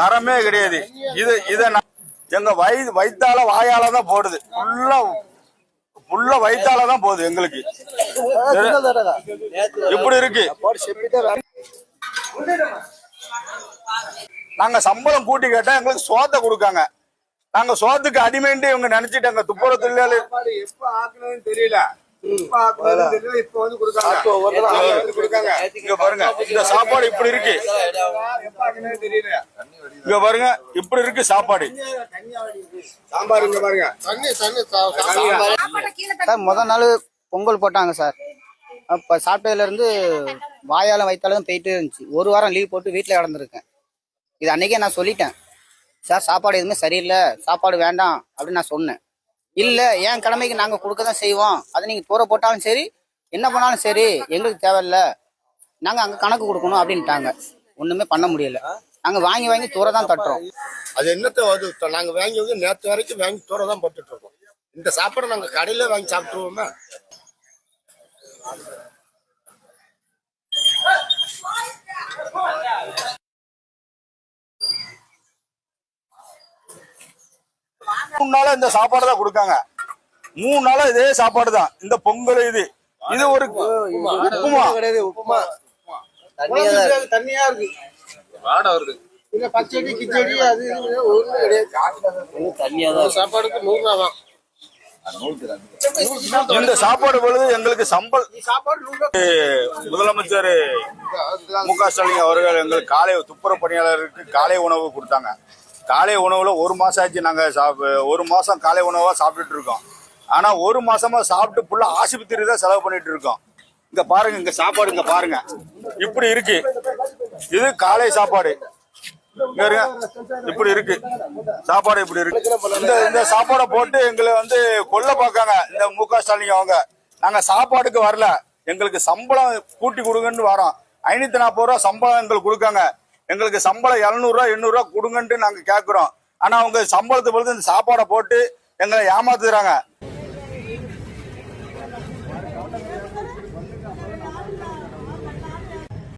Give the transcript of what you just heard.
தரமே கிடையாது. இத எங்க வயித்தால வாயாலதான் போடுது. ஃபுல்லா வயித்தாலதான் போகுது எங்களுக்கு. இப்படி இருக்கு. நாங்க சம்பளம் கூட்டி கேட்டா எங்களுக்கு சோத்தை கொடுக்காங்க. நாங்க சோத்துக்கு அடிமைன்ட்டு இவங்க நினைச்சிட்டாங்க. துப்புரவு தொழிலாளி எப்ப ஆக்கணும்னு தெரியல. இங்க பாருங்க, இந்த சாப்பாடு இப்படி இருக்கு. இங்க பாருங்க, இப்படி இருக்கு சாப்பாடு. சாம்பார் இங்க பாருங்க. முதல் நாள் பொங்கல் போட்டாங்க சார். அப்ப சாப்பிட்டதுல இருந்து வாயால வயித்தாலும் போயிட்டு இருந்துச்சு. ஒரு வாரம் லீவ் போட்டு வீட்டுல கிடந்திருக்கேன். இது அன்னைக்கே நான் சொல்லிட்டேன் சார், சாப்பாடு எதுவுமே சரியில்லை, சாப்பாடு வேண்டாம் அப்படின்னு நான் சொன்னேன். இல்ல என் கடமைக்கு நாங்க கொடுக்கதான் செய்வோம், அது நீங்க தூர போட்டாலும் சரி என்ன பண்ணாலும் சரி எங்களுக்கு தேவையில்ல, நாங்க அங்க கணக்கு கொடுக்கணும் அப்படின்ட்டாங்க. ஒண்ணுமே பண்ண முடியல. நாங்க வாங்கி தூர தான் தட்டுறோம். அது என்னத்த நாங்க வாங்கி நேற்று வரைக்கும் வாங்கி தூர தான் போட்டுட்டு இருக்கோம். இந்த சாப்பாடு நாங்க கடையில வாங்கி சாப்பிட்டுருவோமா? மூணு நாளா இந்த சாப்பாடு தான் கொடுக்காங்க. 3 நாளா இதே சாப்பாடு தான். இந்த பொங்கல் இது ஒரு உப்புமா கிடையாது. உப்புமா தண்ணியா இருக்கு. வாடை வருது. பச்சடி கிச்சடி அது ஒண்ணு கிடையாது. தண்ணியா தான். சாப்பாடுக்கு 100 ரூபா தான். இந்த சாப்பாடு பொழுது எங்களுக்கு முதலமைச்சர் மு.க. ஸ்டாலின் அவர்கள் எங்களுக்கு காலை துப்புரவு பணியாளருக்கு காலை உணவு கொடுத்தாங்க. காலை உணவுல 1 மாசம் ஆச்சு. நாங்க 1 மாசம் காலை உணவா சாப்பிட்டுட்டு இருக்கோம். ஆனா 1 மாசமா சாப்பிட்டு ஃபுல்லா ஆஸ்பத்திரி தான் செலவு பண்ணிட்டு இருக்கோம். இங்க பாருங்க, இங்க சாப்பாடு இங்க பாருங்க இப்படி இருக்கு. இது காலை சாப்பாடு இப்படி இருக்கு. சாப்பாடு இப்படி இருக்கு. இந்த சாப்பாடை போட்டு எங்களை கொல்ல பார்க்காங்க இந்த மு.க. ஸ்டாலின் அவங்க. நாங்க சாப்பாடுக்கு வரல, எங்களுக்கு சம்பளம் கூட்டி கொடுங்கன்னு வரோம். 540 ரூபா சம்பளம் எங்களுக்கு கொடுக்காங்க. எங்களுக்கு சம்பளம் 700 ரூபா 800 ரூபா கொடுங்கன்ட்டு நாங்க கேட்கிறோம். ஆனா அவங்க சம்பளத்தை பொறுத்து இந்த சாப்பாடை போட்டு எங்களை ஏமாத்துறாங்க.